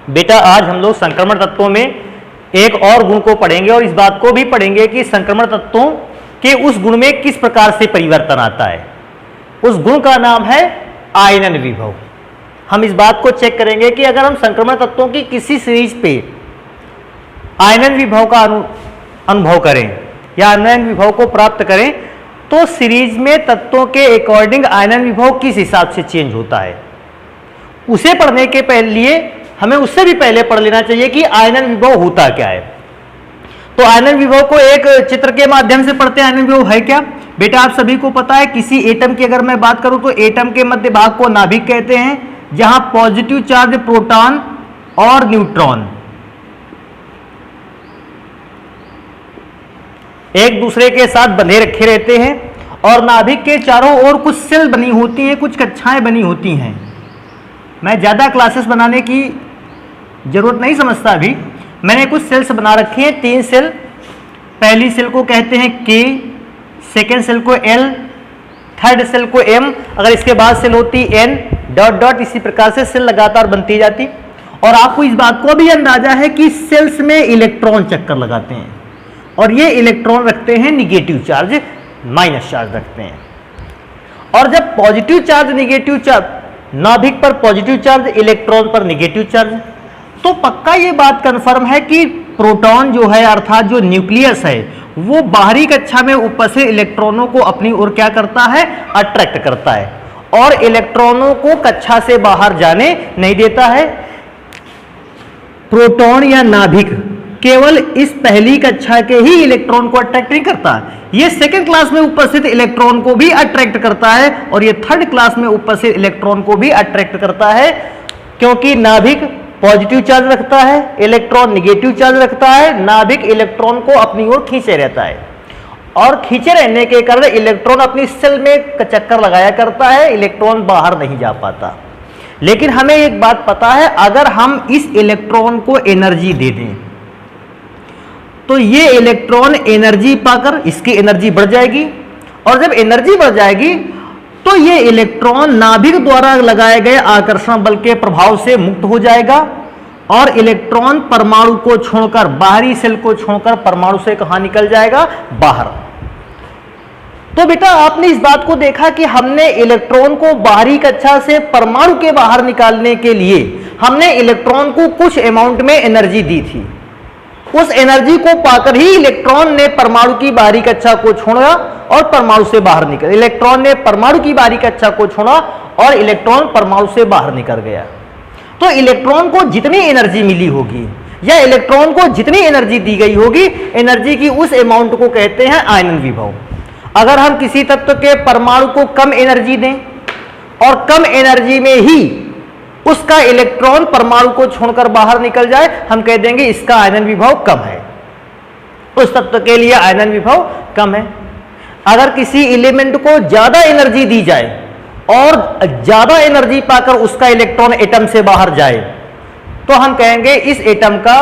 बेटा आज हम लोग संक्रमण तत्वों में एक और गुण को पढ़ेंगे और इस बात को भी पढ़ेंगे कि संक्रमण तत्वों के उस गुण में किस प्रकार से परिवर्तन आता है। उस गुण का नाम है आयनन विभव। हम इस बात को चेक करेंगे कि अगर हम संक्रमण तत्वों की किसी सीरीज पे आयनन विभव का अनुभव करें या आयनन विभव को प्राप्त करें तो सीरीज में तत्वों के अकॉर्डिंग आयनन विभव किस हिसाब से चेंज होता है। उसे पढ़ने के लिए हमें उससे भी पहले पढ़ लेना चाहिए कि आयनन विभव होता क्या है। तो आयनन विभव को एक चित्र के माध्यम से पढ़ते हैं। आयनन विभव है क्या बेटा, आप सभी को पता है। किसी एटम की अगर मैं बात करूं तो एटम के मध्य भाग को नाभिक कहते हैं, जहां पॉजिटिव चार्ज प्रोटॉन और न्यूट्रॉन एक दूसरे के साथ बंधे रखे रहते हैं और नाभिक के चारों ओर कुछ सेल बनी होती हैं, कुछ कक्षाएं बनी होती हैं। मैं ज़्यादा क्लासेस बनाने की जरूरत नहीं समझता अभी। मैंने कुछ सेल्स बना रखे हैं, 3 सेल। पहली सेल को कहते हैं K, सेकेंड सेल को L, थर्ड सेल को M, अगर इसके बाद सेल होती N डॉट डॉट, इसी प्रकार से सेल लगातार बनती जाती। और आपको इस बात को भी अंदाजा है कि सेल्स में इलेक्ट्रॉन चक्कर लगाते हैं और ये इलेक्ट्रॉन रखते हैं निगेटिव चार्ज, माइनस चार्ज रखते हैं। और जब पॉजिटिव चार्ज निगेटिव चार्ज, नाभिक पर पॉजिटिव चार्ज, इलेक्ट्रॉन पर निगेटिव चार्ज, तो पक्का ये बात कंफर्म है कि प्रोटॉन जो है अर्थात जो न्यूक्लियस है वो बाहरी कक्षा में उपस्थित इलेक्ट्रॉनों को अपनी ओर क्या करता है, अट्रैक्ट करता है और इलेक्ट्रॉनों को कक्षा से बाहर जाने नहीं देता है। प्रोटॉन या नाभिक केवल इस पहली कक्षा के ही इलेक्ट्रॉन को अट्रैक्ट नहीं करता, ये सेकेंड क्लास में उपस्थित इलेक्ट्रॉन को भी अट्रैक्ट करता है और ये थर्ड क्लास में उपस्थित इलेक्ट्रॉन को भी अट्रैक्ट करता है, क्योंकि नाभिक पॉजिटिव चार्ज रखता है, इलेक्ट्रॉन निगेटिव चार्ज रखता है। नाभिक इलेक्ट्रॉन को अपनी ओर खींचे रहता है और खींचे रहने के कारण इलेक्ट्रॉन अपनी सेल में चक्कर लगाया करता है, इलेक्ट्रॉन बाहर नहीं जा पाता। लेकिन हमें एक बात पता है, अगर हम इस इलेक्ट्रॉन को एनर्जी दे दें तो ये इलेक्ट्रॉन एनर्जी पाकर इसकी एनर्जी बढ़ जाएगी और जब एनर्जी बढ़ जाएगी तो ये इलेक्ट्रॉन नाभिक द्वारा लगाए गए आकर्षण बल के प्रभाव से मुक्त हो जाएगा और इलेक्ट्रॉन परमाणु को छोड़कर, बाहरी सेल को छोड़कर परमाणु से कहां निकल जाएगा, बाहर। तो बेटा आपने इस बात को देखा कि हमने इलेक्ट्रॉन को बाहरी कक्षा से परमाणु के बाहर निकालने के लिए हमने इलेक्ट्रॉन को कुछ अमाउंट में एनर्जी दी थी। उस एनर्जी को पाकर ही इलेक्ट्रॉन ने परमाणु की बाहरी कक्षा को छोड़ा और परमाणु से बाहर निकल, इलेक्ट्रॉन ने परमाणु की बाहरी कक्षा को छोड़ा और इलेक्ट्रॉन परमाणु से बाहर निकल गया। तो इलेक्ट्रॉन को जितनी एनर्जी मिली होगी या इलेक्ट्रॉन को जितनी एनर्जी दी गई होगी, एनर्जी की उस अमाउंट को कहते हैं आयनन विभव। अगर हम किसी तत्व के परमाणु को कम एनर्जी दें और कम एनर्जी में ही उसका इलेक्ट्रॉन परमाणु को छोड़कर बाहर निकल जाए, हम कह देंगे इसका आयनन विभव कम है, उस तत्व के लिए आयनन विभव कम है। अगर किसी एलिमेंट को ज्यादा एनर्जी दी जाए और ज्यादा एनर्जी पाकर उसका इलेक्ट्रॉन एटम से बाहर जाए तो हम कहेंगे इस एटम का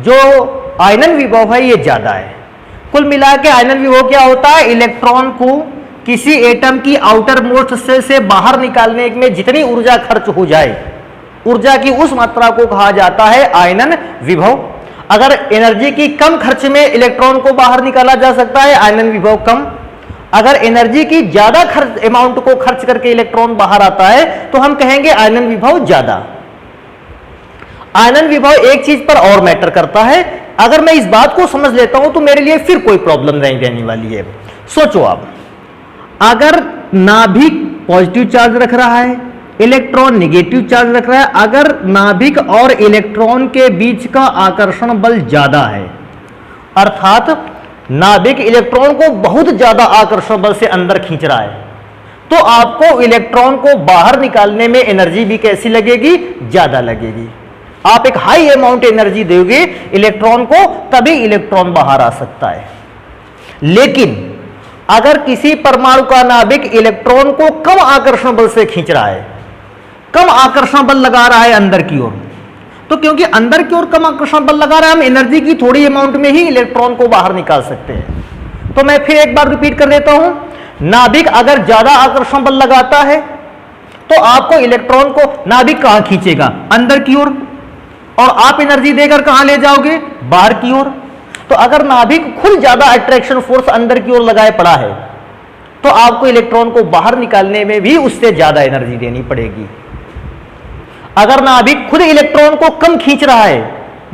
जो आयनन विभव है ये ज्यादा है। कुल मिला के आयनन विभव क्या होता है, इलेक्ट्रॉन को किसी एटम की आउटर मोस्ट सेल से बाहर निकालने में जितनी ऊर्जा खर्च हो जाए, ऊर्जा की उस मात्रा को कहा जाता है आयनन विभव। अगर एनर्जी की कम खर्च में इलेक्ट्रॉन को बाहर निकाला जा सकता है, आयनन विभव कम। अगर एनर्जी की ज्यादा खर्च अमाउंट को खर्च करके इलेक्ट्रॉन बाहर आता है तो हम कहेंगे आयनन विभव ज्यादा। आयनन विभव एक चीज पर और मैटर करता है, अगर मैं इस बात को समझ लेता हूं तो मेरे लिए फिर कोई प्रॉब्लम नहीं रहने वाली है। सोचो आप, अगर नाभिक पॉजिटिव चार्ज रख रहा है, इलेक्ट्रॉन निगेटिव चार्ज रख रहा है, अगर नाभिक और इलेक्ट्रॉन के बीच का आकर्षण बल ज्यादा है, अर्थात नाभिक इलेक्ट्रॉन को बहुत ज्यादा आकर्षण बल से अंदर खींच रहा है, तो आपको इलेक्ट्रॉन को बाहर निकालने में एनर्जी भी कैसी लगेगी, ज्यादा लगेगी। आप एक हाई अमाउंट एनर्जी दोगे इलेक्ट्रॉन को, तभी इलेक्ट्रॉन बाहर आ सकता है। लेकिन अगर किसी परमाणु का नाभिक इलेक्ट्रॉन को कम आकर्षण बल से खींच रहा है, कम आकर्षण बल लगा रहा है अंदर की ओर, तो क्योंकि अंदर की ओर कम आकर्षण बल लगा रहा है, हम एनर्जी की थोड़ी अमाउंट में ही इलेक्ट्रॉन को बाहर निकाल सकते हैं। तो मैं फिर एक बार रिपीट कर देता हूं, नाभिक अगर ज्यादा आकर्षण बल लगाता है तो आपको इलेक्ट्रॉन को नाभिक कहां खींचेगा, अंदर की ओर। और आप एनर्जी देकर कहां ले जाओगे, बाहर की ओर। तो अगर नाभिक खुद ज्यादा अट्रैक्शन फोर्स अंदर की ओर लगाए पड़ा है तो आपको इलेक्ट्रॉन को बाहर निकालने में भी उससे ज्यादा एनर्जी देनी पड़ेगी। अगर नाभिक खुद इलेक्ट्रॉन को कम खींच रहा है,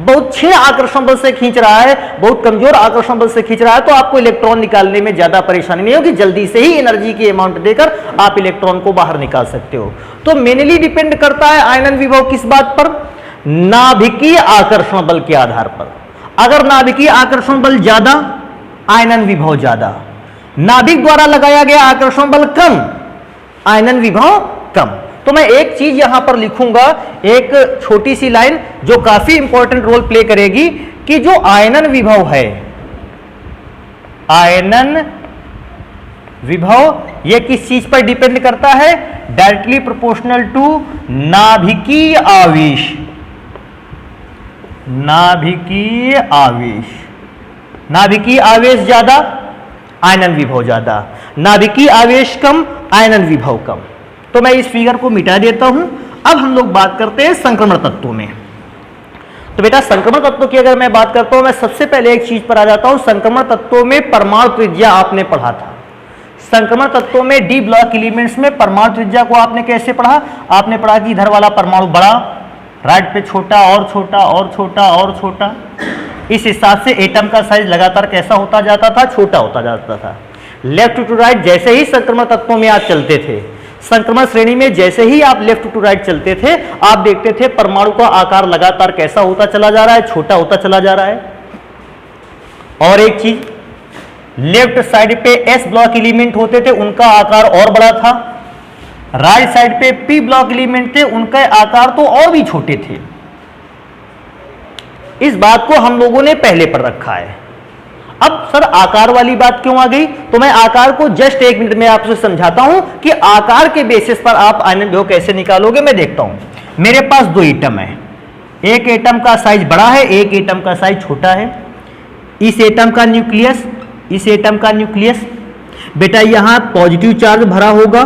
बहुत क्षीण आकर्षण बल से खींच रहा है, बहुत कमजोर आकर्षण बल से खींच रहा है, तो आपको इलेक्ट्रॉन निकालने में ज्यादा परेशानी नहीं होगी, जल्दी से ही एनर्जी की अमाउंट देकर आप इलेक्ट्रॉन को बाहर निकाल सकते हो। तो मेनली डिपेंड करता है आयनन विभव किस बात पर, नाभिकीय आकर्षण बल के आधार पर। अगर नाभिकीय आकर्षण बल ज्यादा, आयनन विभव ज्यादा, नाभिक द्वारा लगाया गया आकर्षण बल कम, आयनन विभव कम। तो मैं एक चीज यहां पर लिखूंगा, एक छोटी सी लाइन जो काफी इंपॉर्टेंट रोल प्ले करेगी कि जो आयनन विभव है, आयनन विभव यह किस चीज पर डिपेंड करता है, डायरेक्टली प्रोपोर्शनल टू नाभिकीय आवेश। नाभिकीय आवेश, नाभिकीय आवेश ज्यादा, आयनन विभव ज्यादा, नाभिकीय आवेश कम, आयनन विभव कम। तो मैं इस फिगर को मिटा देता हूं। अब हम लोग बात करते हैं संक्रमण तत्वों में। तो बेटा संक्रमण तत्वों की अगर मैं बात करता हूं, मैं सबसे पहले एक चीज पर आ जाता हूं। संक्रमण तत्वों में परमाणु त्रिज्या आपने पढ़ा था। संक्रमण तत्वों में डी ब्लॉक एलिमेंट्स में परमाणु त्रिज्या को आपने कैसे पढ़ा, आपने पढ़ा कि इधर वाला परमाणु बड़ा, राइट पे छोटा और छोटा और छोटा और छोटा। इस हिसाब से एटम का साइज लगातार कैसा होता जाता था, छोटा होता जाता था। लेफ्ट टू राइट जैसे ही संक्रमण तत्वों में आप चलते थे, संक्रमण श्रेणी में जैसे ही आप लेफ्ट टू राइट चलते थे, आप देखते थे परमाणु का आकार लगातार कैसा होता चला जा रहा है, छोटा होता चला जा रहा है। और एक चीज, लेफ्ट साइड पे एस ब्लॉक एलिमेंट होते थे, उनका आकार और बड़ा था। राइट साइड पे पी ब्लॉक एलिमेंट थे, उनका आकार तो और भी छोटे थे। इस बात को हम लोगों ने पहले पढ़ रखा है। अब सर आकार वाली बात क्यों आ गई, तो मैं आकार को जस्ट एक मिनट में आपसे समझाता हूं कि आकार के बेसिस पर आप आयनन विभव कैसे निकालोगे। मैं देखता हूं मेरे पास दो एटम है, एक एटम का साइज बड़ा है, एक एटम का साइज छोटा है। इस एटम का न्यूक्लियस, इस एटम का न्यूक्लियस, बेटा यहां पॉजिटिव चार्ज भरा होगा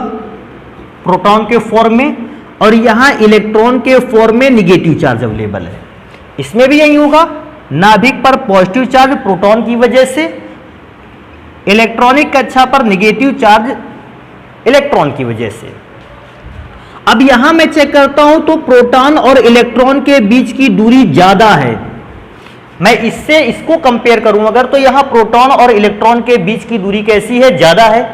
प्रोटॉन के फॉर्म में, और यहां इलेक्ट्रॉन के फॉर्म में निगेटिव चार्ज अवेलेबल है। इसमें भी यही होगा, नाभिक पर पॉजिटिव चार्ज प्रोटॉन की वजह से, इलेक्ट्रॉनिक कक्षा पर निगेटिव चार्ज इलेक्ट्रॉन की वजह से। अब यहां मैं चेक करता हूं तो प्रोटॉन और इलेक्ट्रॉन के बीच की दूरी ज्यादा है। मैं इससे इसको कंपेयर करूं अगर, तो यहां प्रोटॉन और इलेक्ट्रॉन के बीच की दूरी कैसी है, ज्यादा है।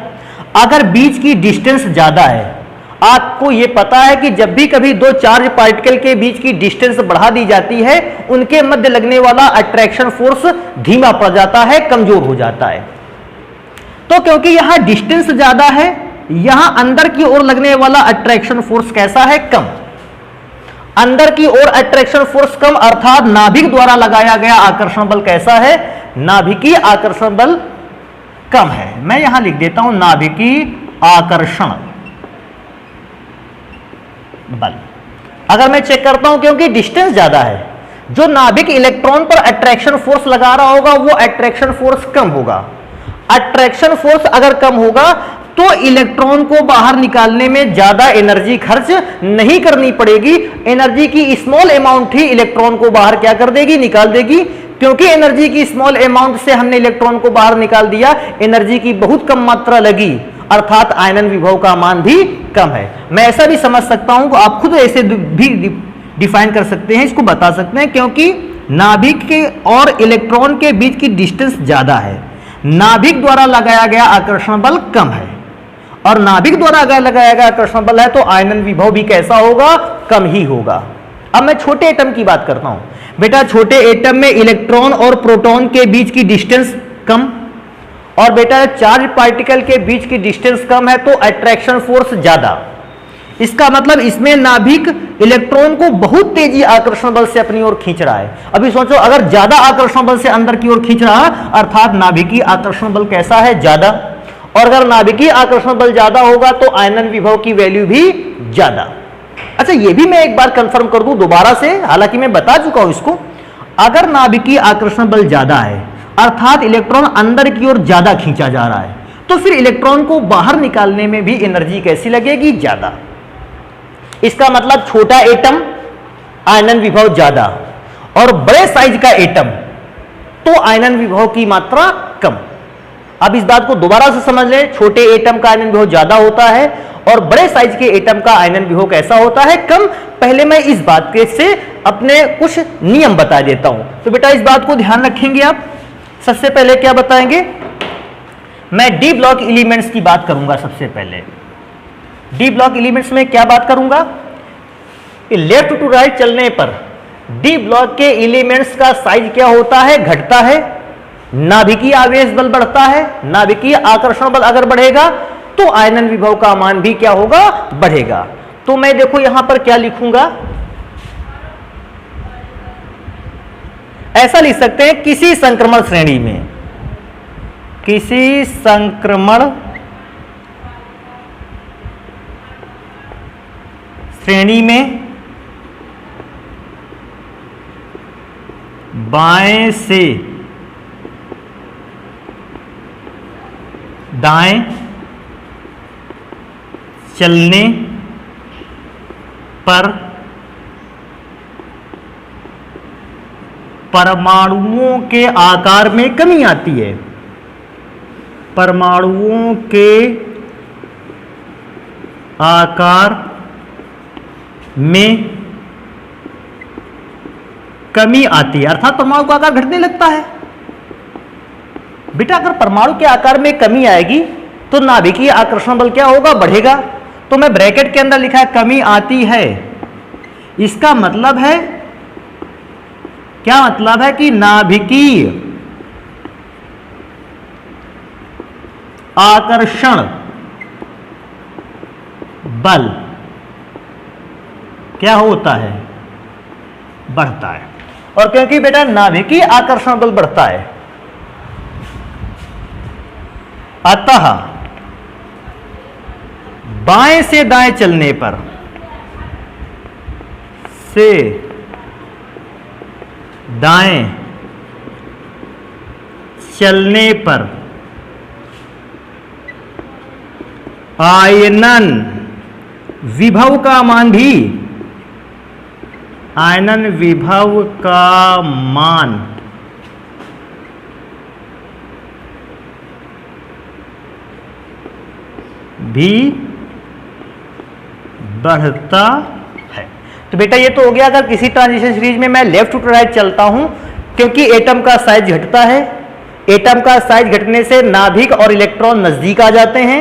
अगर बीच की डिस्टेंस ज्यादा है, आपको यह पता है कि जब भी कभी दो चार्ज पार्टिकल के बीच की डिस्टेंस बढ़ा दी जाती है, उनके मध्य लगने वाला अट्रैक्शन फोर्स धीमा पड़ जाता है, कमजोर हो जाता है। तो क्योंकि यहां डिस्टेंस ज्यादा है, यहां अंदर की ओर लगने वाला अट्रैक्शन फोर्स कैसा है, कम। अंदर की ओर अट्रैक्शन फोर्स कम, अर्थात नाभिक द्वारा लगाया गया आकर्षण बल कैसा है, नाभिकीय आकर्षण बल कम है। मैं यहां लिख देता हूं नाभिकीय आकर्षण बल। अगर मैं चेक करता हूं क्योंकि डिस्टेंस ज्यादा है, जो नाभिक इलेक्ट्रॉन पर अट्रैक्शन फोर्स लगा रहा होगा वो अट्रैक्शन फोर्स कम होगा। अट्रैक्शन फोर्स अगर कम होगा तो इलेक्ट्रॉन को बाहर निकालने में ज्यादा एनर्जी खर्च नहीं करनी पड़ेगी। एनर्जी की स्मॉल अमाउंट ही इलेक्ट्रॉन को बाहर क्या कर देगी, निकाल देगी। क्योंकि एनर्जी की स्मॉल अमाउंट से हमने इलेक्ट्रॉन को बाहर निकाल दिया, एनर्जी की बहुत कम मात्रा लगी, अर्थात आयनन विभव का मान भी कम है। मैं ऐसा भी समझ सकता हूं, आप खुद ऐसे भी डिफाइन कर सकते हैं, इसको बता सकते हैं, क्योंकि नाभिक के और इलेक्ट्रॉन के बीच की डिस्टेंस ज्यादा है, नाभिक द्वारा लगाया गया आकर्षण बल कम है, और नाभिक द्वारा लगाया गया आकर्षण बल है तो आयनन विभव भी कैसा होगा, कम ही होगा। अब मैं छोटे एटम की बात करता हूं। बेटा छोटे एटम में इलेक्ट्रॉन और प्रोटॉन के बीच की डिस्टेंस कम, और बेटा चार्ज पार्टिकल के बीच की डिस्टेंस कम है तो अट्रैक्शन फोर्स ज्यादा। इसका मतलब इसमें नाभिक इलेक्ट्रॉन को बहुत तेजी आकर्षण बल से अपनी ओर खींच रहा है। अभी सोचो अगर ज्यादा आकर्षण बल से अंदर की ओर खींच रहा, अर्थात नाभिकीय आकर्षण बल कैसा है, ज्यादा। और अगर नाभिकीय आकर्षण बल ज्यादा होगा तो आयनन विभव की वैल्यू भी ज्यादा। अच्छा ये भी मैं एक बार कंफर्म कर दूं दोबारा से, हालांकि मैं बता चुका हूं इसको। अगर नाभिकीय आकर्षण बल ज्यादा है, अर्थात इलेक्ट्रॉन अंदर की ओर ज्यादा खींचा जा रहा है, तो फिर इलेक्ट्रॉन को बाहर निकालने में भी एनर्जी कैसी लगेगी, ज्यादा। इसका मतलब छोटा एटम आयनन विभव ज्यादा, और बड़े साइज का एटम, तो आयनन विभव की मात्रा कम। अब इस बात को दोबारा से समझ लें, छोटे एटम का आयनन विभव ज्यादा होता है और बड़े साइज के एटम का आयनन विभव कैसा होता है, कम। पहले मैं इस बात के से अपने कुछ नियम बता देता हूं, तो बेटा इस बात को ध्यान रखेंगे आप। सबसे पहले क्या बताएंगे, मैं डी ब्लॉक एलिमेंट्स की बात करूंगा। सबसे पहले डी ब्लॉक एलिमेंट्स में क्या बात करूंगा, लेफ्ट टू राइट चलने पर डी ब्लॉक के एलिमेंट्स का साइज क्या होता है, घटता है। नाभिकीय आवेश बल बढ़ता है, नाभिकीय आकर्षण बल अगर बढ़ेगा तो आयनन विभव का मान भी क्या होगा, बढ़ेगा। तो मैं देखो यहां पर क्या लिखूंगा, ऐसा लिख सकते हैं, किसी संक्रमण श्रेणी में, किसी संक्रमण श्रेणी में बाएं से दाएं चलने पर परमाणुओं के आकार में कमी आती है, परमाणुओं के आकार में कमी आती है, अर्थात परमाणु का आकार घटने लगता है। बेटा अगर परमाणु के आकार में कमी आएगी तो नाभिकीय आकर्षण बल क्या होगा, बढ़ेगा। तो मैं ब्रैकेट के अंदर लिखा है कमी आती है, इसका मतलब है, क्या मतलब है कि नाभिकीय आकर्षण बल क्या होता है, बढ़ता है। और क्योंकि बेटा नाभिकीय आकर्षण बल बढ़ता है, अतः बाएं से दाएं चलने पर, से दाएं चलने पर आयनन विभव का मान भी, आयनन विभव का मान भी बढ़ता है। तो बेटा ये तो हो गया अगर किसी ट्रांजिशन सीरीज में मैं लेफ्ट टू राइट चलता हूं, क्योंकि एटम का साइज घटता है, एटम का साइज घटने से नाभिक और इलेक्ट्रॉन नजदीक आ जाते हैं,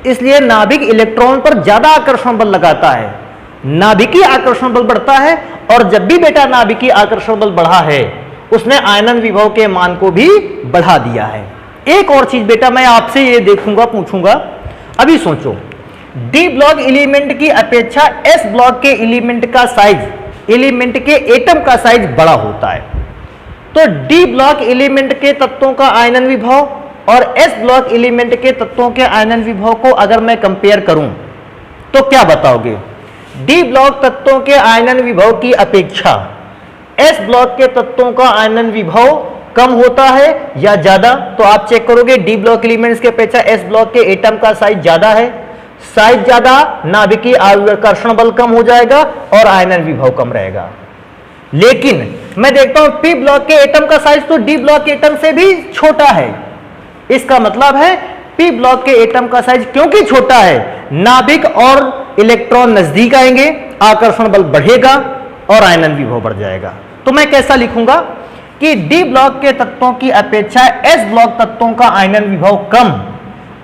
इसलिए नाभिक इलेक्ट्रॉन पर ज्यादा आकर्षण बल लगाता है, नाभिकीय आकर्षण बल बढ़ता है। और जब भी बेटा नाभिकीय आकर्षण बल बढ़ा है, उसने आयनन विभव के मान को भी बढ़ा दिया है। एक और चीज बेटा मैं आपसे ये देखूंगा, पूछूंगा, अभी सोचो, डी ब्लॉक एलिमेंट की अपेक्षा एस ब्लॉक के एलिमेंट का साइज, एलिमेंट के एटम का साइज बड़ा होता है। तो डी ब्लॉक एलिमेंट के तत्वों का आयनन विभव और एस ब्लॉक एलिमेंट के तत्वों के आयनन विभव को अगर मैं कंपेयर करूं तो क्या बताओगे, डी ब्लॉक तत्वों के आयनन विभव की अपेक्षा एस ब्लॉक के तत्वों का आयनन विभव कम होता है या ज्यादा? तो आप चेक करोगे डी ब्लॉक एलिमेंट्स की अपेक्षा एस ब्लॉक के एटम का साइज ज्यादा है, साइज ज्यादा, नाभिकीय आकर्षण बल कम हो जाएगा और आयनन विभव कम रहेगा। लेकिन मैं देखता हूं पी ब्लॉक के एटम का साइज तो डी ब्लॉक के एटम से भी छोटा है, इसका मतलब है पी ब्लॉक के एटम का साइज क्योंकि छोटा है, नाभिक और इलेक्ट्रॉन नजदीक आएंगे, आकर्षण बल बढ़ेगा और आयनन विभव बढ़ जाएगा। तो मैं कैसा लिखूंगा कि डी ब्लॉक के तत्वों की अपेक्षा एस ब्लॉक तत्वों का आयनन विभव कम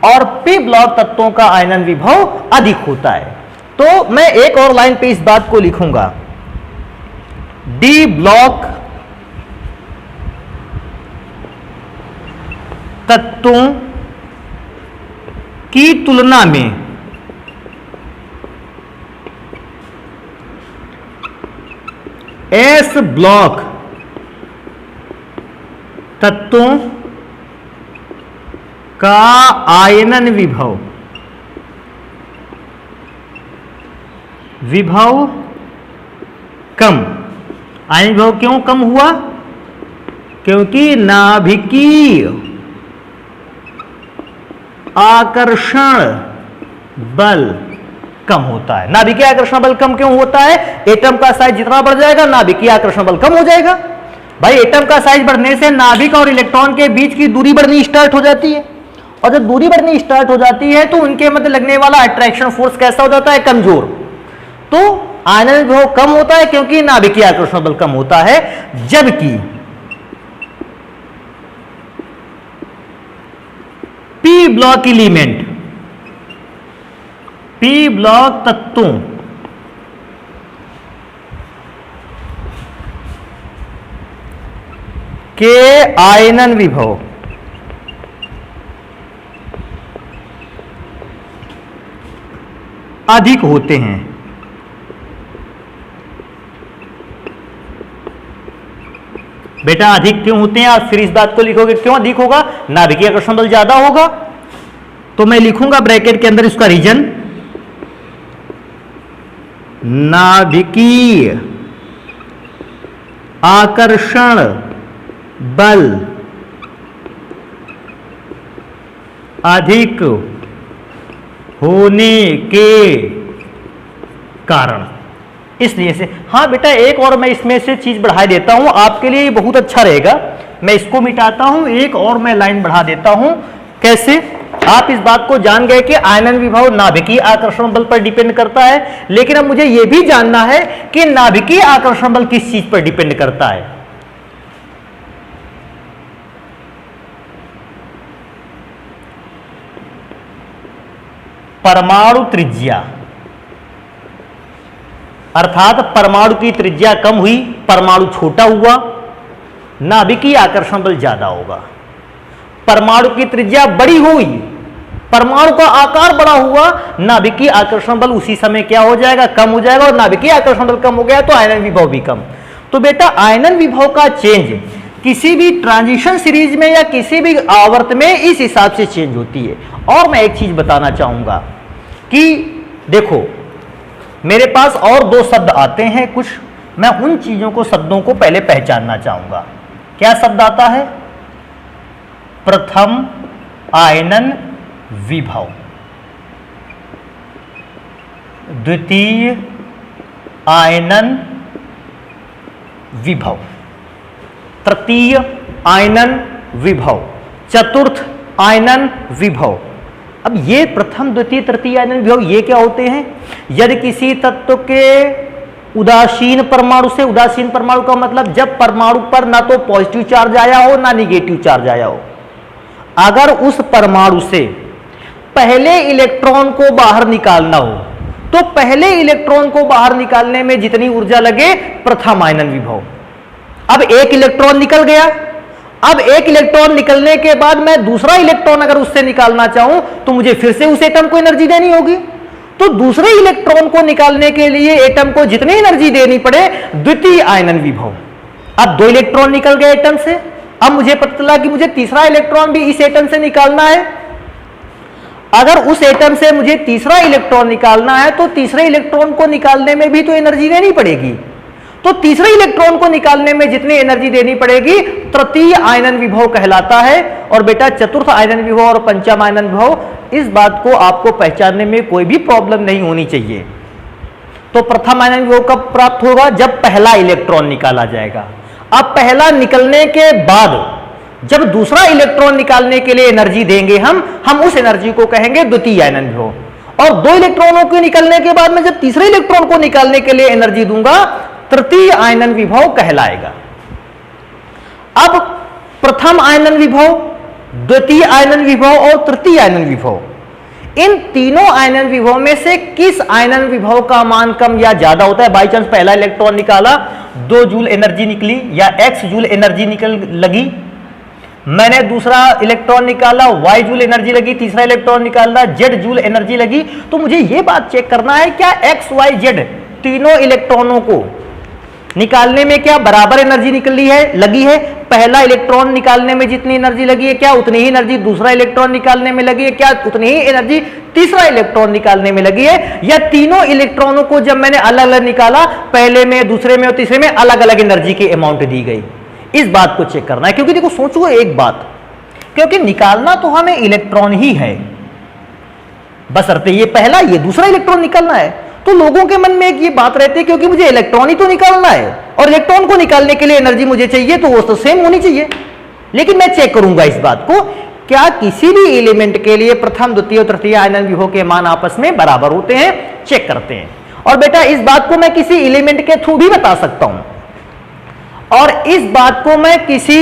और पी ब्लॉक तत्वों का आयनन विभव अधिक होता है। तो मैं एक और लाइन पे इस बात को लिखूंगा, डी ब्लॉक तत्वों की तुलना में एस ब्लॉक तत्वों का आयनन विभव कम। आयनन विभव क्यों कम हुआ? क्योंकि नाभिकीय आकर्षण बल कम होता है। नाभिकीय आकर्षण बल कम क्यों होता है? एटम का साइज जितना बढ़ जाएगा नाभिकीय आकर्षण बल कम हो जाएगा। भाई एटम का साइज बढ़ने से नाभिक और इलेक्ट्रॉन के बीच की दूरी बढ़नी स्टार्ट हो जाती है, और जब दूरी बढ़नी स्टार्ट हो जाती है तो उनके मध्य लगने वाला अट्रैक्शन फोर्स कैसा हो जाता है? कमजोर। तो आयनन विभव कम होता है क्योंकि नाभिकीय आकर्षण बल कम होता है, जबकि P block element, P block तत्वों के आयनन विभव अधिक होते हैं। बेटा अधिक क्यों होते हैं? आप फिर इस बात को लिखोगे क्यों अधिक होगा? नाभिकीय आकर्षण बल ज्यादा होगा। तो मैं लिखूंगा ब्रैकेट के अंदर इसका रीजन, नाभिकीय आकर्षण बल अधिक होने के कारण, इसलिए से। हाँ बेटा एक और मैं इसमें से चीज बढ़ा देता हूं, आपके लिए बहुत अच्छा रहेगा। मैं इसको मिटाता हूं, एक और मैं लाइन बढ़ा देता हूं। कैसे? आप इस बात को जान गए कि आयनन विभव नाभिकीय आकर्षण बल पर डिपेंड करता है, लेकिन अब मुझे यह भी जानना है कि नाभिकीय आकर्षण बल किस चीज पर डिपेंड करता है। परमाणु त्रिज्या, अर्थात परमाणु की त्रिज्या कम हुई, परमाणु छोटा हुआ, नाभिकीय आकर्षण बल ज्यादा होगा। परमाणु की त्रिज्या बड़ी हुई, परमाणु का आकार बड़ा हुआ, नाभिकीय आकर्षण बल उसी समय क्या हो जाएगा? कम हो जाएगा, और नाभिकीय आकर्षण बल कम हो गया तो आयनन विभव भी कम। तो बेटा आयनन विभव का चेंज किसी भी ट्रांजिशन सीरीज में या किसी भी आवर्त में इस हिसाब से चेंज होती है। और मैं एक चीज बताना चाहूंगा कि देखो मेरे पास और दो शब्द आते हैं कुछ, मैं उन चीजों को, शब्दों को पहले पहचानना चाहूंगा। क्या शब्द आता है? प्रथम आयनन विभव, द्वितीय आयनन विभव, तृतीय आयनन विभव, चतुर्थ आयनन विभव। अब ये प्रथम द्वितीय तृतीय आयनन विभव ये क्या होते हैं? यदि किसी तत्व के उदासीन परमाणु से, उदासीन परमाणु का मतलब जब परमाणु पर ना तो पॉजिटिव चार्ज आया हो ना निगेटिव चार्ज आया हो, अगर उस परमाणु से पहले इलेक्ट्रॉन को बाहर निकालना हो तो पहले इलेक्ट्रॉन को बाहर निकालने में जितनी ऊर्जा लगे, प्रथम आयनन विभव। अब एक इलेक्ट्रॉन निकल गया, अब एक इलेक्ट्रॉन निकलने के बाद मैं दूसरा इलेक्ट्रॉन अगर उससे निकालना चाहूं तो मुझे फिर से उस एटम को एनर्जी देनी होगी। तो दूसरे इलेक्ट्रॉन को निकालने के लिए एटम को जितनी एनर्जी देनी पड़े, द्वितीय आयनन विभव। अब दो इलेक्ट्रॉन निकल गए एटम से, अब मुझे पता चला कि मुझे तीसरा इलेक्ट्रॉन भी इस एटम से निकालना है। अगर उस एटम से मुझे तीसरा इलेक्ट्रॉन निकालना है तो तीसरे इलेक्ट्रॉन को निकालने में भी तो एनर्जी देनी पड़ेगी। तो तीसरे इलेक्ट्रॉन को निकालने में जितनी एनर्जी देनी पड़ेगी, तृतीय आयनन विभव कहलाता है। और बेटा चतुर्थ आयनन विभव और पंचम आयनन विभव, इस बात को आपको पहचानने में कोई भी प्रॉब्लम नहीं होनी चाहिए। तो प्रथम आयनन विभव कब प्राप्त होगा? जब पहला इलेक्ट्रॉन निकाला जाएगा। अब पहला निकलने के बाद जब दूसरा इलेक्ट्रॉन निकालने के लिए एनर्जी देंगे हम उस एनर्जी को कहेंगे द्वितीय आयनन विभव। और दो इलेक्ट्रॉनों के निकलने के बाद मैं जब तीसरे इलेक्ट्रॉन को निकालने के लिए एनर्जी दूंगा, तृतीय आयनन विभव कहलाएगा। अब प्रथम आयनन विभव, द्वितीय आयनन विभव और तृतीय आयनन विभव, इन तीनों आयनन विभव में से किस आयनन विभव का मान कम या ज्यादा होता है? बाई चांस पहला इलेक्ट्रॉन निकाला, 2 जूल एनर्जी निकली या x जूल एनर्जी निकल लगी, मैंने दूसरा इलेक्ट्रॉन निकाला, y जूल एनर्जी लगी, तीसरा इलेक्ट्रॉन निकाला, z जूल एनर्जी लगी। तो मुझे यह बात चेक करना है क्या x, y, z तीनों इलेक्ट्रॉनों को निकालने में क्या बराबर एनर्जी निकली है, लगी है? पहला इलेक्ट्रॉन निकालने में जितनी एनर्जी लगी है, क्या उतनी ही एनर्जी दूसरा इलेक्ट्रॉन निकालने में लगी है? क्या उतनी ही एनर्जी तीसरा इलेक्ट्रॉन निकालने में लगी है? या तीनों इलेक्ट्रॉनों को जब मैंने अलग अलग निकाला, पहले में, दूसरे में और तीसरे में अलग अलग एनर्जी की अमाउंट दी गई? इस बात को चेक करना है। क्योंकि देखो सोचो एक बात, क्योंकि निकालना तो हमें इलेक्ट्रॉन ही है, बशर्ते ये पहला ये दूसरा इलेक्ट्रॉन निकलना है। तो लोगों के मन में एक ये बात रहती है क्योंकि मुझे इलेक्ट्रॉन ही तो निकालना है और इलेक्ट्रॉन को निकालने के लिए एनर्जी मुझे चाहिए, तो वो तो सेम होनी चाहिए। लेकिन मैं चेक करूंगा इस बात को, क्या किसी भी एलिमेंट के लिए प्रथम द्वितीय और तृतीय आयनन विभव के मान आपस में बराबर होते हैं, चेक करते हैं। और बेटा इस बात को मैं किसी एलिमेंट के थ्रू भी बता सकता हूं और इस बात को मैं किसी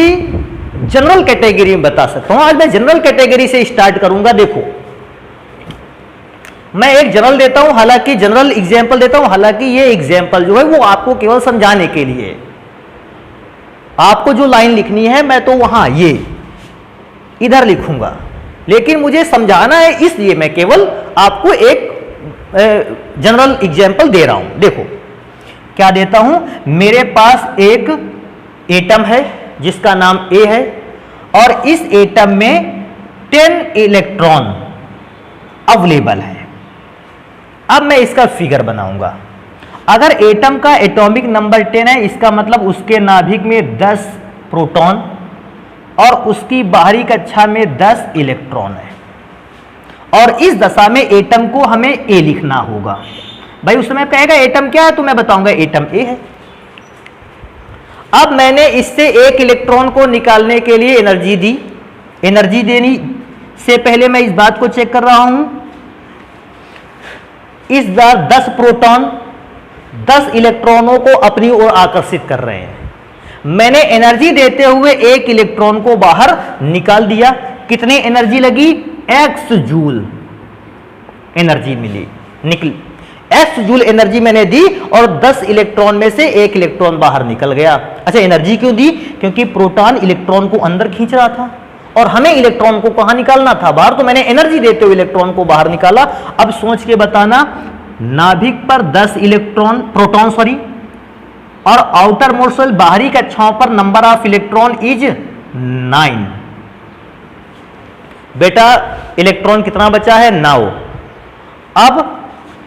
जनरल कैटेगरी में बता सकता हूं। आज मैं जनरल कैटेगरी से स्टार्ट करूंगा। देखो मैं एक जनरल देता हूं, हालांकि जनरल एग्जांपल देता हूं, हालांकि ये एग्जांपल जो है वो आपको केवल समझाने के लिए। आपको जो लाइन लिखनी है मैं तो वहां ये इधर लिखूंगा, लेकिन मुझे समझाना है इसलिए मैं केवल आपको एक जनरल एग्जांपल दे रहा हूं। देखो क्या देता हूं, मेरे पास एक एटम है जिसका नाम ए है और इस एटम में 10 इलेक्ट्रॉन अवेलेबल है। अब मैं इसका फिगर बनाऊंगा। अगर एटम का एटॉमिक नंबर 10 है, इसका मतलब उसके नाभिक में 10 प्रोटॉन और उसकी बाहरी कक्षा में 10 इलेक्ट्रॉन है और इस दशा में एटम को हमें ए लिखना होगा। भाई उस समय कहेगा एटम क्या है, तो मैं बताऊंगा एटम ए है। अब मैंने इससे एक इलेक्ट्रॉन को निकालने के लिए एनर्जी दी। एनर्जी देने से पहले मैं इस बात को चेक कर रहा हूं, इस बार 10 प्रोटॉन 10 इलेक्ट्रॉनों को अपनी ओर आकर्षित कर रहे हैं। मैंने एनर्जी देते हुए एक इलेक्ट्रॉन को बाहर निकाल दिया। कितनी एनर्जी लगी? x जूल एनर्जी मिली, निकली। x जूल एनर्जी मैंने दी और 10 इलेक्ट्रॉन में से एक इलेक्ट्रॉन बाहर निकल गया। अच्छा एनर्जी क्यों दी? क्योंकि प्रोटॉन इलेक्ट्रॉन को अंदर खींच रहा था और हमें इलेक्ट्रॉन को कहां निकालना था? बाहर। तो मैंने एनर्जी देते हुए इलेक्ट्रॉन को बाहर निकाला। अब सोच के बताना, नाभिक पर 10 इलेक्ट्रॉन प्रोटॉन सॉरी और आउटर मोस्ट बाहरी कक्षाओं पर नंबर ऑफ इलेक्ट्रॉन इज 9। बेटा इलेक्ट्रॉन कितना बचा है? 9। अब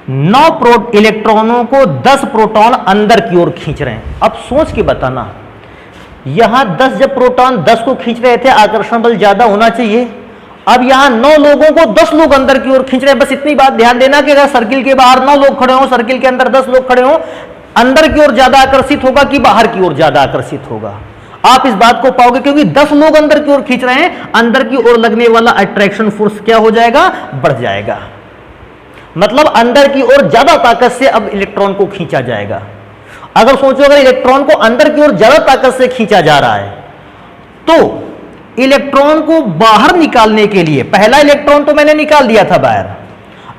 9 इलेक्ट्रॉनों को 10 प्रोटॉन अंदर की ओर खींच रहे हैं। अब सोच के बताना, यहां 10 जब प्रोटॉन 10 को खींच रहे थे, आकर्षण बल ज्यादा होना चाहिए। अब यहां 9 लोगों को 10 लोग अंदर की ओर खींच रहे हैं। बस इतनी बात ध्यान देना कि अगर सर्किल के बाहर 9 लोग खड़े हो, सर्किल के अंदर 10 लोग खड़े हो, अंदर की ओर ज्यादा आकर्षित होगा कि बाहर की ओर ज्यादा आकर्षित होगा? आप इस बात को पाओगे क्योंकि 10 लोग अंदर की ओर खींच रहे हैं, अंदर की ओर लगने वाला अट्रैक्शन फोर्स क्या हो जाएगा? बढ़ जाएगा। मतलब अंदर की ओर ज्यादा ताकत से अब इलेक्ट्रॉन को खींचा जाएगा। अगर सोचो अगर इलेक्ट्रॉन को अंदर की ओर ज्यादा ताकत से खींचा जा रहा है तो इलेक्ट्रॉन को बाहर निकालने के लिए, पहला इलेक्ट्रॉन तो मैंने निकाल दिया था बाहर,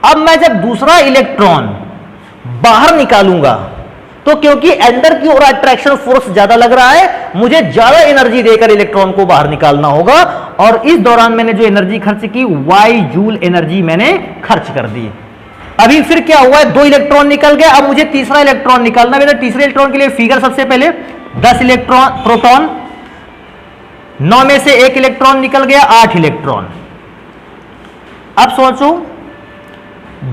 अब मैं जब दूसरा इलेक्ट्रॉन बाहर निकालूंगा तो क्योंकि अंदर की ओर अट्रैक्शन फोर्स ज्यादा लग रहा है, मुझे ज्यादा एनर्जी देकर इलेक्ट्रॉन को बाहर निकालना होगा और इस दौरान मैंने जो एनर्जी खर्च की वाई जूल एनर्जी मैंने खर्च कर दी। अभी फिर क्या हुआ है? 2 इलेक्ट्रॉन निकल गए, अब मुझे तीसरा इलेक्ट्रॉन निकालना है। तीसरे इलेक्ट्रॉन के लिए फिगर सबसे पहले 10 इलेक्ट्रॉन प्रोटॉन, 9 में से एक इलेक्ट्रॉन निकल गया, 8 इलेक्ट्रॉन। अब सोचो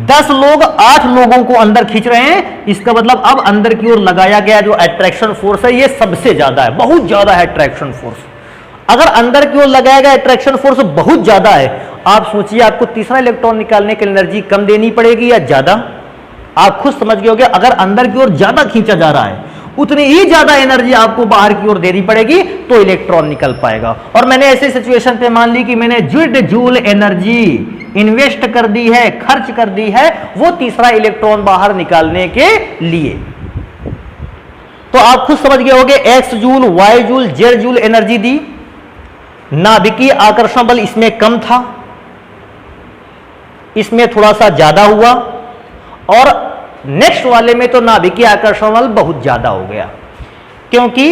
10 लोग 8 लोगों को अंदर खींच रहे हैं, इसका मतलब अब अंदर की ओर लगाया गया जो अट्रैक्शन फोर्स है ये सबसे ज्यादा है, बहुत ज्यादा है अट्रैक्शन फोर्स। अगर अंदर की ओर लगाया गया अट्रैक्शन फोर्स बहुत ज्यादा है, आप सोचिए आपको तीसरा इलेक्ट्रॉन निकालने के लिए एनर्जी कम देनी पड़ेगी या ज्यादा? आप खुद समझ गए होंगे, अगर अंदर की ओर ज्यादा खींचा जा रहा है उतनी ही ज्यादा एनर्जी आपको बाहर की ओर देनी पड़ेगी तो इलेक्ट्रॉन निकल पाएगा। और मैंने ऐसे सिचुएशन पे मान ली कि मैंने जो जूल एनर्जी इन्वेस्ट कर दी है, खर्च कर दी है, वो तीसरा इलेक्ट्रॉन बाहर निकालने के लिए, तो आप खुद समझ गए होंगे X joule, Y joule, Z joule energy दी। नाभिकीय आकर्षण बल इसमें कम था, इसमें थोड़ा सा ज्यादा हुआ और नेक्स्ट वाले में तो नाभिकीय आकर्षण बल बहुत ज्यादा हो गया, क्योंकि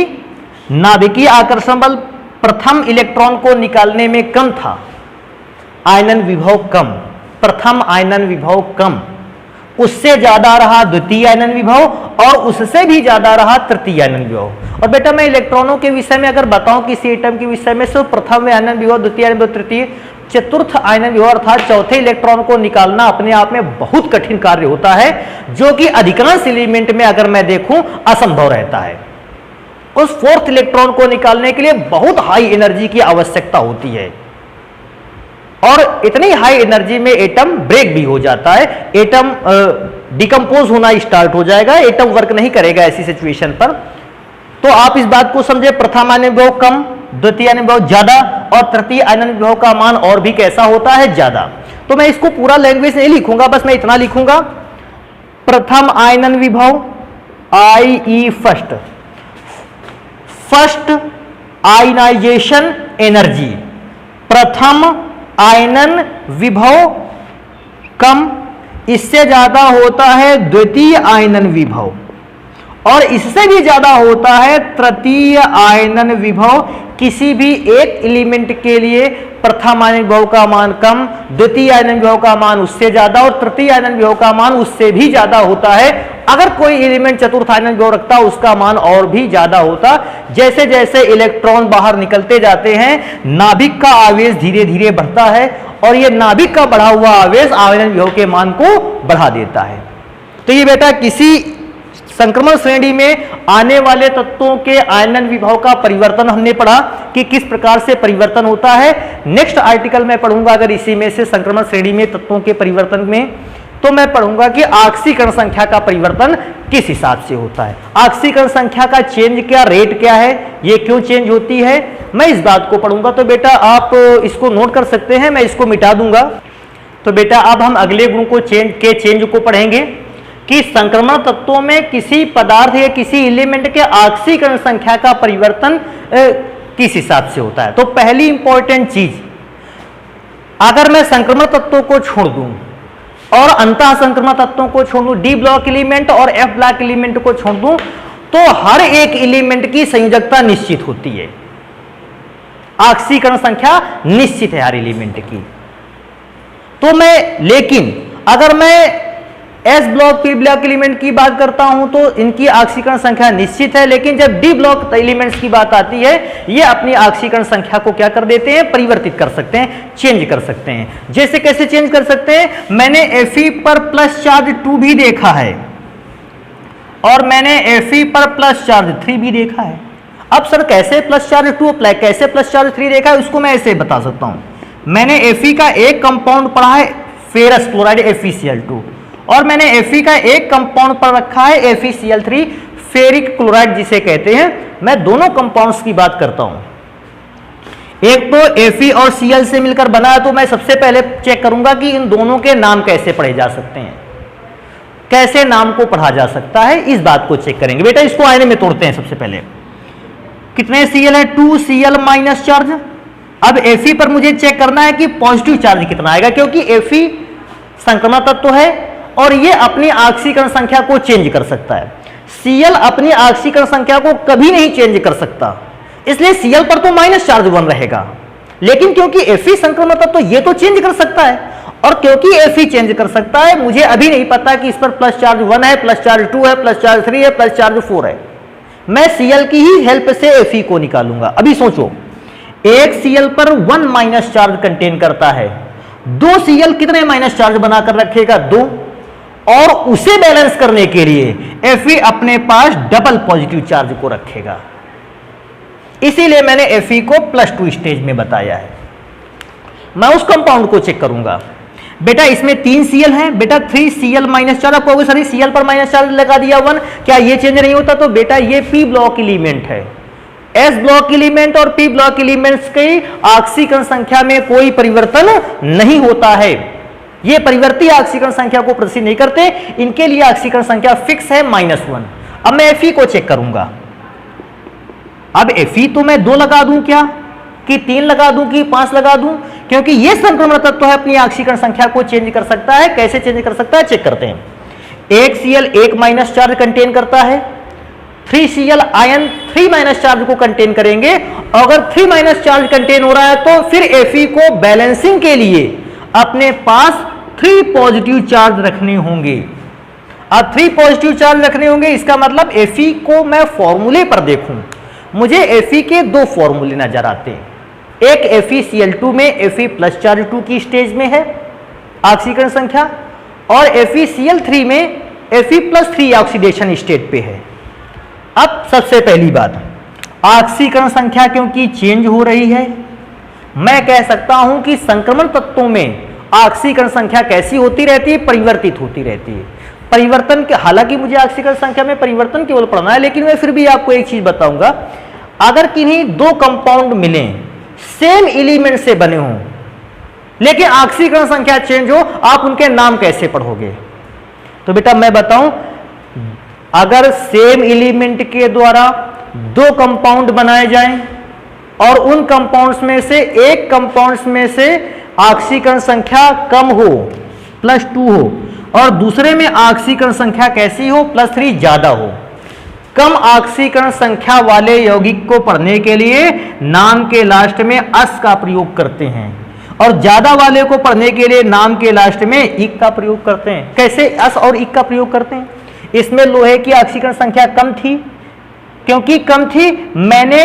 नाभिकीय आकर्षण बल प्रथम इलेक्ट्रॉन को निकालने में कम था, आयनन विभव कम, प्रथम आयनन विभव कम, उससे ज्यादा रहा द्वितीय आयनन विभव और उससे भी ज्यादा रहा तृतीय आयनन विभव। और बेटा मैं इलेक्ट्रॉनों के विषय में अगर बताऊं किसी एटम के विषय में, सिर्फ प्रथम आयनन विभव, द्वितीय आयनन विभव, तृतीय, चतुर्थ आयनन विभव अर्थात चौथे इलेक्ट्रॉन को निकालना अपने आप में बहुत कठिन कार्य होता है, जो कि अधिकांश एलिमेंट में अगर मैं देखूं असंभव रहता है। उस फोर्थ इलेक्ट्रॉन को निकालने के लिए बहुत हाई एनर्जी की आवश्यकता होती है और इतनी हाई एनर्जी में एटम ब्रेक भी हो जाता है, एटम डिकम्पोज होना स्टार्ट हो जाएगा, एटम वर्क नहीं करेगा ऐसी सिचुएशन पर। तो आप इस बात को समझे, प्रथम आयनन विभव कम, द्वितीय आयनन विभव ज्यादा और तृतीय आयनन विभव का मान और भी कैसा होता है, ज्यादा। तो मैं इसको पूरा लैंग्वेज नहीं लिखूंगा, बस मैं इतना लिखूंगा, प्रथम आयनन विभव IE first, first ionisation energy, प्रथम आयनन विभव कम, इससे ज्यादा होता है द्वितीय आयनन विभव और इससे भी ज्यादा होता है तृतीय आयनन विभव। किसी भी एक एलिमेंट के लिए प्रथम आयनन विभव का मान कम, द्वितीय आयनन विभव का मान उससे ज्यादा और तृतीय आयनन विभव का मान उससे भी ज्यादा होता है। अगर कोई एलिमेंट चतुर्थ आयनन विभव रखता उसका मान और भी ज्यादा होता। जैसे जैसे इलेक्ट्रॉन बाहर निकलते जाते हैं नाभिक का आवेश धीरे धीरे बढ़ता है और यह नाभिक का बढ़ा हुआ आवेश आयनन विभव के मान को बढ़ा देता है। तो ये बेटा किसी संक्रमण श्रेणी में आने वाले तत्वों के आयनन विभव का परिवर्तन हमने पढ़ा कि किस प्रकार से परिवर्तन होता है। नेक्स्ट आर्टिकल में पढ़ूंगा अगर इसी में से संक्रमण श्रेणी में तत्वों के परिवर्तन में, तो मैं पढ़ूंगा कि ऑक्सीकरण संख्या का परिवर्तन किस हिसाब से होता है, ऑक्सीकरण संख्या का चेंज क्या, रेट क्या है, ये क्यों चेंज होती है, मैं इस बात को पढ़ूंगा। तो बेटा आप इसको नोट कर सकते हैं, मैं इसको मिटा दूंगा। तो बेटा अब हम अगले गुण को चेंज को पढ़ेंगे कि संक्रमण तत्वों में किसी पदार्थ या किसी एलिमेंट के ऑक्सीकरण संख्या का परिवर्तन किस हिसाब से होता है। तो पहली इंपॉर्टेंट चीज, अगर मैं संक्रमण तत्वों को छोड़ दूं और अंतः संक्रमण तत्वों को छोड़ दूं, डी ब्लॉक एलिमेंट और एफ ब्लॉक एलिमेंट को छोड़ दूं, तो हर एक एलिमेंट की संयोजकता निश्चित होती है, ऑक्सीकरण संख्या निश्चित है हर एलिमेंट की। तो लेकिन अगर मैं S block P block element की बात करता हूं तो इनकी ऑक्सीकरण संख्या निश्चित है, लेकिन जब डी ब्लॉक एलिमेंट्स की बात आती है ये अपनी ऑक्सीकरण संख्या को क्या कर देते हैं, परिवर्तित कर सकते हैं, चेंज कर सकते हैं। जैसे कैसे चेंज कर सकते हैं, मैंने Fe पर प्लस चार्ज 2 भी देखा है और मैंने Fe पर प्लस चार्ज 3 भी देखा है। अब सर कैसे प्लस चार्ज 2 अप्लाई, कैसे प्लस चार्ज 3 देखा है, उसको मैं ऐसे बता सकता हूं। मैंने Fe का एक कंपाउंड पढ़ा है फेरस क्लोराइड FeCl2 और मैंने Fe का एक कंपाउंड पर रखा है FeCl3 फेरिक क्लोराइड जिसे कहते हैं। मैं दोनों कंपाउंड्स की बात करता हूं। एक तो Fe और Cl से मिलकर बना है, तो मैं सबसे पहले चेक करूंगा कि इन दोनों के नाम कैसे पढ़े जा सकते हैं, कैसे नाम को पढ़ा जा सकता है, इस बात को चेक करेंगे। बेटा इसको आयने में तोड़ते हैं। सबसे पहले कितने Cl है, 2 Cl माइनस चार्ज। अब Fe पर मुझे चेक करना है कि पॉजिटिव चार्ज कितना आएगा, क्योंकि Fe संक्रमण तत्व है और ये अपनी ऑक्सीकरण संख्या को चेंज कर सकता है। Cl अपनी ऑक्सीकरण संख्या को कभी नहीं चेंज कर सकता, इसलिए Cl पर तो माइनस चार्ज 1 रहेगा। लेकिन क्योंकि Fe संक्रमण तत्व तो ये तो चेंज कर सकता है, और क्योंकि Fe चेंज कर सकता है, मुझे अभी नहीं पता कि इस पर प्लस चार्ज 1 है, प्लस चार्ज 2 है, प्लस चार्ज 3 है, प्लस चार्ज 4 है। मैं Cl की ही हेल्प से Fe को निकालूंगा। अभी सोचो, एक Cl पर 1 माइनस चार्ज कंटेन करता है, 2 Cl कितने माइनस चार्ज बनाकर रखेगा, 2, और उसे बैलेंस करने के लिए Fe अपने पास डबल पॉजिटिव चार्ज को रखेगा। इसीलिए मैंने Fe को +2 स्टेज में बताया है। मैं उस कंपाउंड को चेक करूंगा। बेटा इसमें 3 Cl है, बेटा 3 Cl माइनस चार्ज, आपको सॉरी Cl पर माइनस चार्ज लगा दिया 1, क्या ये चेंज नहीं होता? तो बेटा ये P ब्लॉक एलिमेंट है। S ब्लॉक एलिमेंट और P ब्लॉक एलिमेंट्स की ऑक्सीकरण संख्या में कोई परिवर्तन नहीं होता है। ये परिवर्ती ऑक्सीकरण संख्या को प्रदर्शित नहीं करते, इनके लिए ऑक्सीकरण संख्या फिक्स है -1। अब मैं Fe को चेक करूंगा। अब Fe तो मैं 2 लगा दूं क्या, कि 3 लगा दूं, कि 5 लगा दूं? क्योंकि ये संक्रमण तत्व है, अपनी ऑक्सीकरण संख्या को चेंज कर सकता है। कैसे चेंज कर सकता है, चेक करते हैं। एक Cl 1 माइनस चार्ज कंटेन करता है, 3 Cl आयन 3 माइनस चार्ज को कंटेन करेंगे। अगर 3 माइनस चार्ज कंटेन हो रहा है तो फिर Fe को बैलेंसिंग के लिए अपने पास 3 पॉजिटिव चार्ज रखने होंगे। अब 3 पॉजिटिव चार्ज रखने होंगे, इसका मतलब Fe को मैं फॉर्मूले पर देखूं, मुझे Fe के 2 फॉर्मूले नजर आते हैं। एक FeCl2 में Fe प्लस चार्ज 2 की स्टेज में है ऑक्सीकरण संख्या, और FeCl3 में Fe प्लस 3 ऑक्सीडेशन स्टेट पे है। अब सबसे पहली बात, ऑक्सीकरण संख्या क्योंकि चेंज हो रही है, मैं कह सकता हूं कि संक्रमण तत्वों में ऑक्सीकरण संख्या कैसी होती रहती है, परिवर्तित होती रहती है। परिवर्तन के, हालांकि मुझे ऑक्सीकरण संख्या में परिवर्तन केवल पढ़ना है, लेकिन मैं फिर भी आपको एक चीज बताऊंगा, अगर किन्हीं दो कंपाउंड मिले सेम एलिमेंट से बने हों लेकिन ऑक्सीकरण संख्या चेंज हो, आप उनके नाम कैसे पढ़ोगे? तो बेटा मैं बताऊं, अगर सेम एलिमेंट के द्वारा दो कंपाउंड बनाए जाएं और उन कंपाउंड्स में से एक कंपाउंड्स में से ऑक्सीकरण संख्या कम हो +2 हो और दूसरे में ऑक्सीकरण संख्या कैसी हो +3 ज्यादा हो, कम ऑक्सीकरण संख्या वाले यौगिक को पढ़ने के लिए नाम के लास्ट में अस का प्रयोग करते हैं और ज्यादा वाले को पढ़ने के लिए नाम के लास्ट में इक का प्रयोग करते हैं। कैसे अस और इक का प्रयोग करते हैं? इसमें लोहे की ऑक्सीकरण संख्या कम थी, क्योंकि कम थी मैंने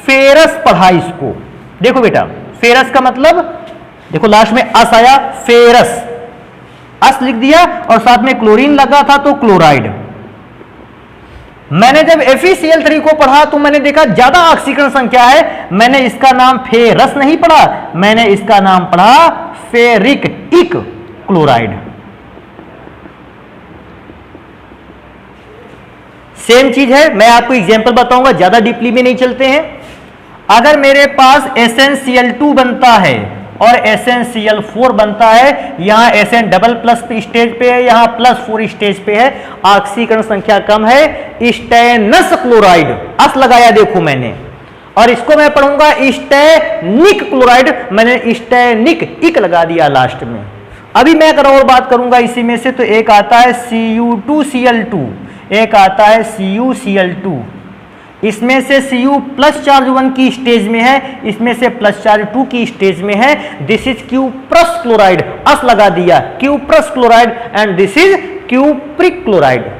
फेरस पढ़ा इसको। देखो बेटा, फेरस का मतलब देखो लास्ट में अस आया, फेरस, अस लिख दिया और साथ में क्लोरीन लगा था तो क्लोराइड। मैंने जब FeCl3 को पढ़ा तो मैंने देखा ज्यादा ऑक्सीकरण संख्या है, मैंने इसका नाम फेरस नहीं पढ़ा, मैंने इसका नाम पढ़ा फेरिक इक क्लोराइड। सेम चीज है, मैं आपको एग्जांपल बताऊंगा, ज्यादा डीपली में नहीं चलते हैं। अगर मेरे पास SnCl2 बनता है और SnCl4 बनता है, यहां Sn डबल प्लस स्टेज पे है, यहां +4 स्टेज पे है, ऑक्सीकरण संख्या कम है, स्टेनस क्लोराइड अस लगाया देखो मैंने, और इसको मैं पढ़ूंगा स्टेनिक क्लोराइड, मैंने स्टेनिक इक लगा दिया लास्ट में। अभी मैं अगर और बात करूंगा इसी में से, तो एक आता है Cu2Cl2, एक आता है CuCl2, इसमें से Cu प्लस चार्ज 1 की स्टेज में है, इसमें से प्लस चार्ज 2 की स्टेज में है। दिस इज क्यूप्रस क्लोराइड, अस लगा दिया, cuprous chloride, and this is cupric chloride.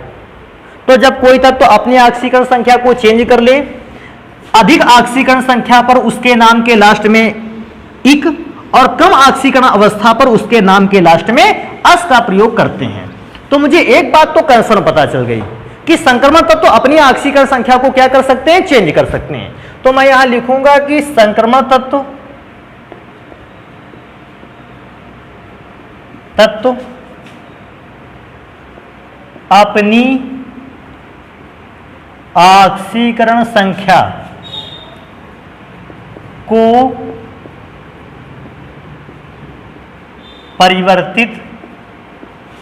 तो जब कोई तत्व तो अपनी ऑक्सीकरण संख्या को चेंज कर ले, अधिक ऑक्सीकरण संख्या पर उसके नाम के लास्ट में इक और कम ऑक्सीकरण अवस्था पर उसके नाम के लास्ट में अस का प्रयोग करते हैं। तो मुझे एक बात तो कंफर्म पता चल गई कि संक्रमण तत्व तो अपनी ऑक्सीकरण संख्या को क्या कर सकते हैं, चेंज कर सकते हैं। तो मैं यहां लिखूंगा कि संक्रमण तत्व अपनी ऑक्सीकरण संख्या को परिवर्तित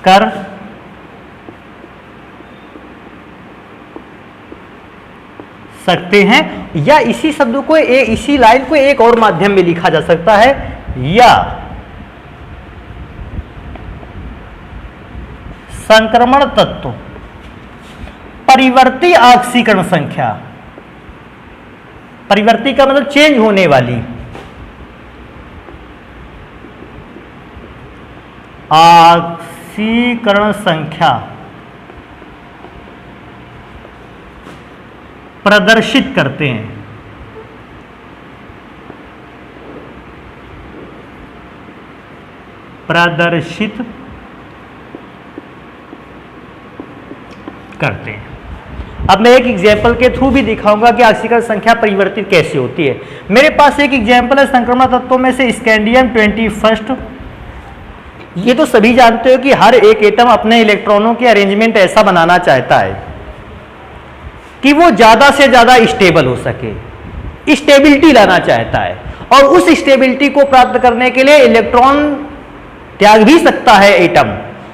कर सकते हैं, या इसी शब्द को इसी लाइन को एक और माध्यम में लिखा जा सकता है, या संक्रमण तत्व परिवर्ती ऑक्सीकरण संख्या, परिवर्ती का मतलब चेंज होने वाली, ऑक्सीकरण संख्या प्रदर्शित करते हैं। प्रदर्शित करते हैं। अब मैं एक एग्जाम्पल के थ्रू भी दिखाऊंगा कि ऑक्सीकरण संख्या परिवर्तित कैसे होती है। मेरे पास एक एग्जाम्पल है संक्रमण तत्वों में से स्कैंडियम 21। ये तो सभी जानते हो कि हर एक एटम अपने इलेक्ट्रॉनों के अरेंजमेंट ऐसा बनाना चाहता है कि वो ज्यादा से ज्यादा स्टेबल हो सके, स्टेबिलिटी लाना चाहता है, और उस स्टेबिलिटी को प्राप्त करने के लिए इलेक्ट्रॉन त्याग भी सकता है एटम,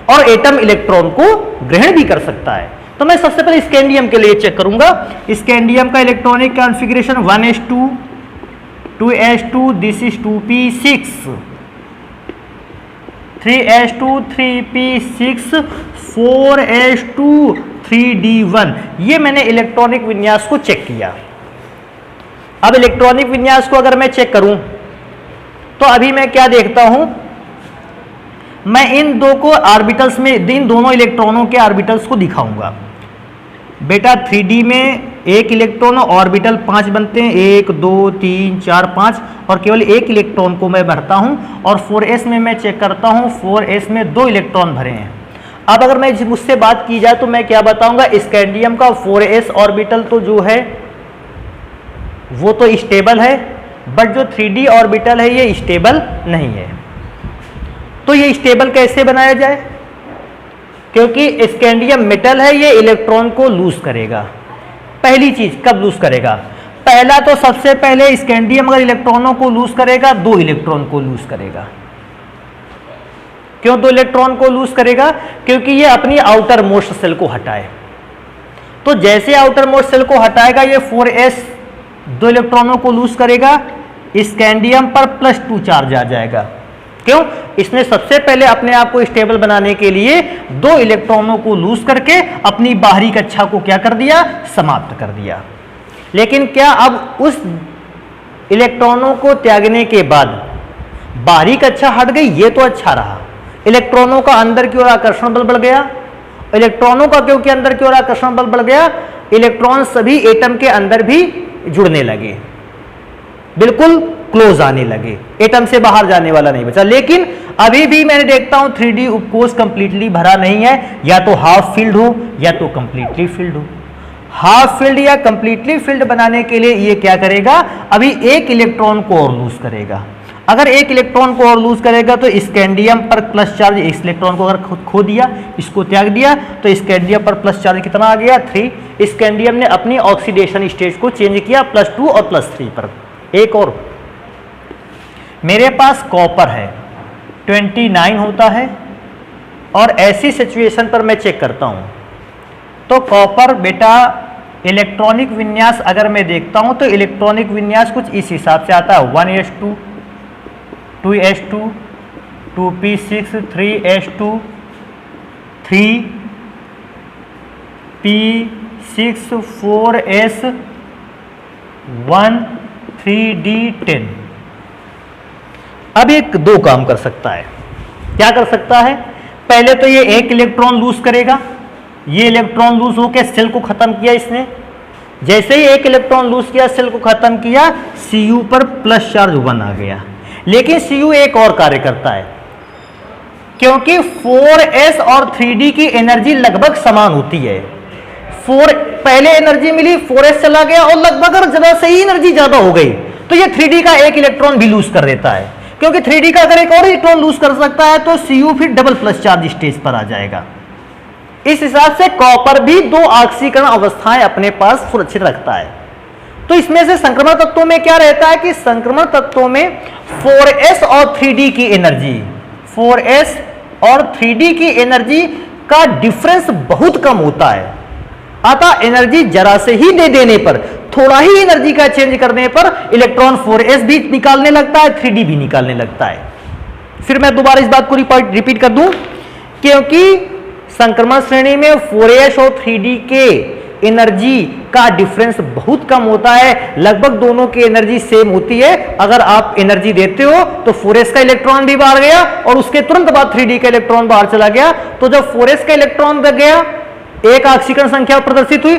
और एटम इलेक्ट्रॉन को ग्रहण भी कर सकता है। तो मैं सबसे पहले स्कैंडियम के लिए चेक करूंगा। स्कैंडियम का electronic configuration 1s2 2s2, this is 2p6, 3s2 3p6, 4s2 3d1। ये मैंने इलेक्ट्रॉनिक विन्यास को चेक किया। अब इलेक्ट्रॉनिक विन्यास को अगर मैं चेक करूं तो अभी मैं क्या देखता हूं, मैं इन दो को ऑर्बिटल्स में, इन दोनों इलेक्ट्रॉनों के ऑर्बिटल्स को दिखाऊंगा। बेटा 3d में एक इलेक्ट्रॉन ऑर्बिटल 5 बनते हैं, 1 2 3 4 5, और केवल एक इलेक्ट्रॉन को मैं भरता हूं, और 4s में मैं चेक करता हूं, 4s में 2 इलेक्ट्रॉन भरे हैं। अब अगर मैं मुझसे बात की जाए तो मैं क्या बताऊंगा, स्कैंडियम का 4s ऑर्बिटल तो जो है वो तो स्टेबल है, बट जो 3d ऑर्बिटल है ये स्टेबल नहीं है। तो ये स्टेबल कैसे बनाया जाए? क्योंकि स्कैंडियम मेटल है, ये इलेक्ट्रॉन को लूज करेगा। पहली चीज कब लूज करेगा? पहला तो सबसे पहले स्कैंडियम अगर इलेक्ट्रॉनों को लूज करेगा, 2 इलेक्ट्रॉन को लूज करेगा। क्यों 2 इलेक्ट्रॉन को लूज करेगा? क्योंकि ये अपनी आउटर मोस्ट शेल को हटाए। तो जैसे आउटर मोस्ट शेल को हटाएगा ये 4s 2 इलेक्ट्रॉनों को लूज करेगा, स्कैंडियम पर +2 चार्ज आ जाएगा। क्यों? इसने सबसे पहले अपने आप को स्टेबल बनाने के लिए 2 इलेक्ट्रॉनों को लूज करके अपनी बाहरी कक्षा को क्या कर दिया? समाप्त कर दिया। लेकिन क्या अब उस इलेक्ट्रॉनों को त्यागने के बाद बाहरी कक्षा हट गई? ये तो अच्छा रहा। इलेक्ट्रॉनों का अंदर की ओर आकर्षण बल बढ़ गया। इलेक्ट्रॉनों का क्योंकि अंदर की ओर आकर्षण बल बढ़ गया, इलेक्ट्रॉन सभी एटम के अंदर भी जुड़ने लगे, बिल्कुल क्लोज आने लगे, एटम से बाहर जाने वाला नहीं बचा। लेकिन अभी भी मैंने देखता हूं 3D उपकोष कंप्लीटली भरा नहीं है, या तो हाफ फील्ड हो या तो कंप्लीटली फील्ड हो। हाफ फील्ड या कंप्लीटली फील्ड बनाने के लिए ये क्या करेगा? अभी 1 इलेक्ट्रॉन को और लूज करेगा। अगर 1 इलेक्ट्रॉन को और लूज करेगा तो स्कैंडियम पर प्लस चार्ज, इस इलेक्ट्रॉन को अगर खो दिया, इसको त्याग दिया, तो स्कैंडियम पर प्लस चार्ज कितना आ गया? 3। स्कैंडियम ने अपनी ऑक्सीडेशन स्टेज को चेंज किया +2 और +3 पर। एक और मेरे पास कॉपर है, 29 होता है, और ऐसी सिचुएशन पर मैं चेक करता हूं तो कॉपर बेटा इलेक्ट्रॉनिक विन्यास अगर मैं देखता हूं तो इलेक्ट्रॉनिक विन्यास कुछ इस हिसाब से आता है 1s2 2s2 2p6 3s2 3p6 4s 1 3d10। अब एक 2 काम कर सकता है। क्या कर सकता है? पहले तो ये 1 इलेक्ट्रॉन लूज करेगा, ये इलेक्ट्रॉन लूज होकर सेल को खत्म किया इसने। जैसे ही 1 इलेक्ट्रॉन लूज किया, सेल को खत्म किया, Cu पर प्लस चार्ज 1 आ गया। लेकिन Cu एक और कार्य करता है, क्योंकि 4s और 3d की एनर्जी लगभग समान होती है। 4 पहले एनर्जी मिली, 4s चला गया, और लगभग अगर जरा से ही एनर्जी ज्यादा हो गई तो ये 3d का 1 इलेक्ट्रॉन भी लूज कर देता है। क्योंकि 3d का अगर एक और इलेक्ट्रॉन लूज कर सकता है तो Cu फिर डबल प्लस चार्ज स्टेज पर आ जाएगा। इस हिसाब से कॉपर भी 2 ऑक्सीकरण अवस्थाएं अपने पास सुरक्षित रखता है। तो इसमें से संक्रमण तत्वों में क्या रहता है कि संक्रमण तत्वों में 4s और 3d की एनर्जी, 4s और 3d की एनर्जी का डिफरेंस बहुत कम होता है। अतः एनर्जी जरा से ही दे देने पर, थोड़ा ही एनर्जी का चेंज करने पर इलेक्ट्रॉन 4s भी निकालने लगता है, 3d भी निकालने लगता है। फिर मैं दोबारा इस बात को रिपीट कर दूं, क्योंकि संक्रमण श्रेणी में 4s और 3d के एनर्जी का डिफरेंस बहुत कम होता है, लगभग दोनों की एनर्जी सेम होती है। अगर आप एनर्जी देते हो तो 4s का इलेक्ट्रॉन भी बाहर गया और उसके तुरंत बाद 3d का इलेक्ट्रॉन बाहर चला गया। तो जब 4s का इलेक्ट्रॉन गया, एक ऑक्सीकरण संख्या प्रदर्शित हुई,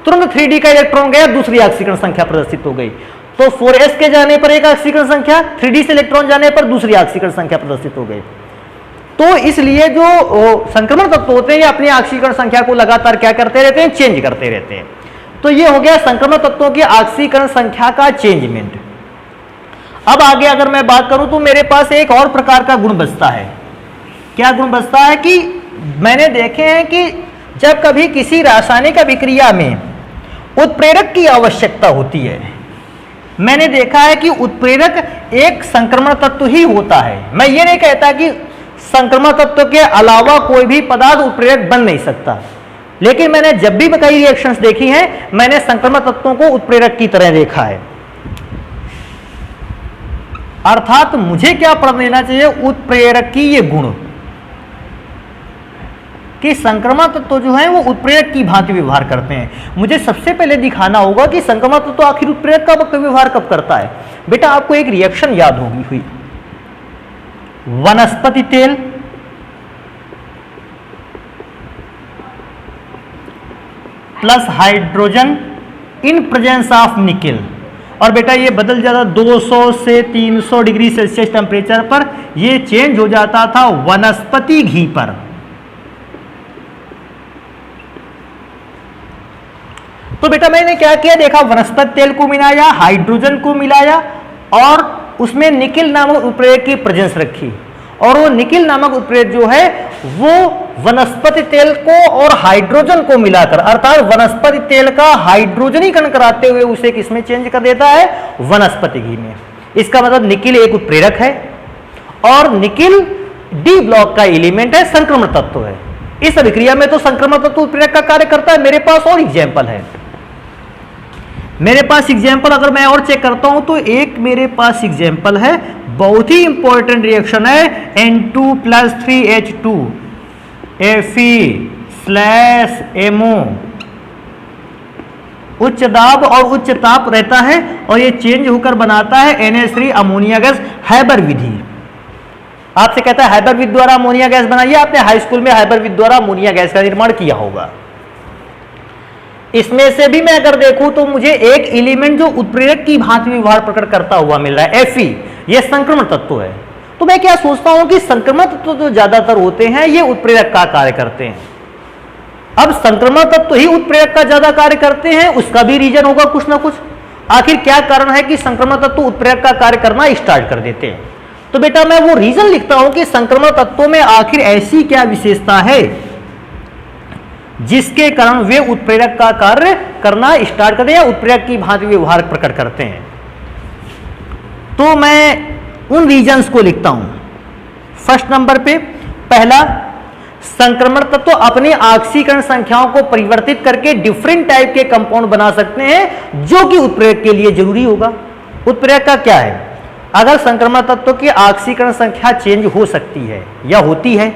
तुरंत 3d का इलेक्ट्रॉन गया, दूसरी ऑक्सीकरण संख्या प्रदर्शित हो गई। तो 4s के जाने पर एक ऑक्सीकरण संख्या, 3d से इलेक्ट्रॉन जाने पर दूसरी ऑक्सीकरण संख्या प्रदर्शित हो गई। तो इसलिए जो संक्रमण तत्व होते हैं ये अपनी ऑक्सीकरण संख्या को लगातार क्या करते रहते हैं? चेंज करते रहते हैं। तो ये हो गया संक्रमण तत्वों की ऑक्सीकरण संख्या का चेंजमेंट। अब आगे अगर मैं बात करूं तो मेरे पास एक और प्रकार का गुण बचता है। क्या गुण बचता है कि मैंने देखे हैं कि जब कभी किसी रासायनिक अभिक्रिया में उत्प्रेरक की आवश्यकता होती है, मैंने देखा है कि उत्प्रेरक एक संक्रमण तत्व ही होता है। मैं ये नहीं कहता कि संक्रमण तत्व के अलावा कोई भी पदार्थ उत्प्रेरक बन नहीं सकता, लेकिन मैंने जब भी कई रिएक्शंस देखी हैं, मैंने संक्रमण तत्वों को उत्प्रेरक की तरह देखा है। अर्थात मुझे क्या पढ़ लेना चाहिए? उत्प्रेरक की ये गुण कि संक्रमण तत्व जो है वो उत्प्रेरक की भांति व्यवहार करते हैं। मुझे सबसे पहले दिखाना होगा कि संक्रमण तत्व आखिर उत्प्रेरक का व्यवहार कब करता है। बेटा आपको एक रिएक्शन याद होगी हुई, वनस्पति तेल plus hydrogen in presence of nickel. और बेटा ये बदल जाता 200 से 300 डिग्री सेल्सियस टेम्परेचर पर, ये चेंज हो जाता था वनस्पति घी पर। तो बेटा मैंने क्या किया, देखा वनस्पति तेल को मिलाया, हाइड्रोजन को मिलाया और उसमें निकिल नामक उत्प्रेरक की प्रेजेंस रखी, और वो निकिल नामक उत्प्रेरक जो है वो वनस्पति तेल को और हाइड्रोजन को मिलाकर, अर्थात वनस्पति तेल का हाइड्रोजनीकरण कराते हुए उसे किसमें चेंज कर देता है, वनस्पति घी में। इसका मतलब निकिल एक उत्प्रेरक है और निकिल डी ब्लॉक का एलिमेंट है, संक्रमण तत्व है। इस अभिक्रिया में तो संक्रमण तत्व उत्प्रेरक का कार्य करता है। मेरे पास और एग्जाम्पल है, मेरे पास एग्जाम्पल अगर मैं और चेक करता हूं तो एक मेरे पास एग्जाम्पल है, बहुत ही इंपॉर्टेंट रिएक्शन है, N2+3H2 Fe/MO, उच्च दाब और उच्च ताप रहता है और ये चेंज होकर बनाता है NH3 अमोनिया गैस। हैबर विधि, आपसे कहता है हैबर विधि द्वारा अमोनिया गैस बनाइए, आपने हाई स्कूल में हैबर विधि द्वारा अमोनिया गैस का निर्माण किया होगा। इसमें से भी मैं अगर देखूं तो मुझे एक एलिमेंट जो उत्प्रेरक की भांति व्यवहार प्रकट करता हुआ मिल रहा है, Fe, यह संक्रमण तत्व है। तो मैं क्या सोचता हूं कि संक्रमण तत्व जो ज्यादातर होते हैं ये उत्प्रेरक का कार्य करते हैं। अब संक्रमण तत्व ही उत्प्रेरक का ज्यादा कार्य करते हैं, उसका भी रीजन होगा कुछ ना कुछ। आखिर क्या कारण है कि संक्रमण तत्व उत्प्रेरक का कार्य करना स्टार्ट कर देते हैं? तो बेटा मैं वो रीजन लिखता हूं कि संक्रमण तत्वों में आखिर ऐसी क्या विशेषता है जिसके कारण वे उत्प्रेरक का कार्य करना स्टार्ट करते हैं या उत्प्रेरक की भांति व्यवहार प्रकट करते हैं। तो मैं उन रीजन्स को लिखता हूं। फर्स्ट नंबर पे पहला, संक्रमण तत्व अपनी ऑक्सीकरण संख्याओं को परिवर्तित करके डिफरेंट टाइप के कंपाउंड बना सकते हैं जो कि उत्प्रेरक के लिए जरूरी होगा। उत्प्रेरक का क्या है, अगर संक्रमण तत्व की ऑक्सीकरण संख्या चेंज हो सकती है या होती है,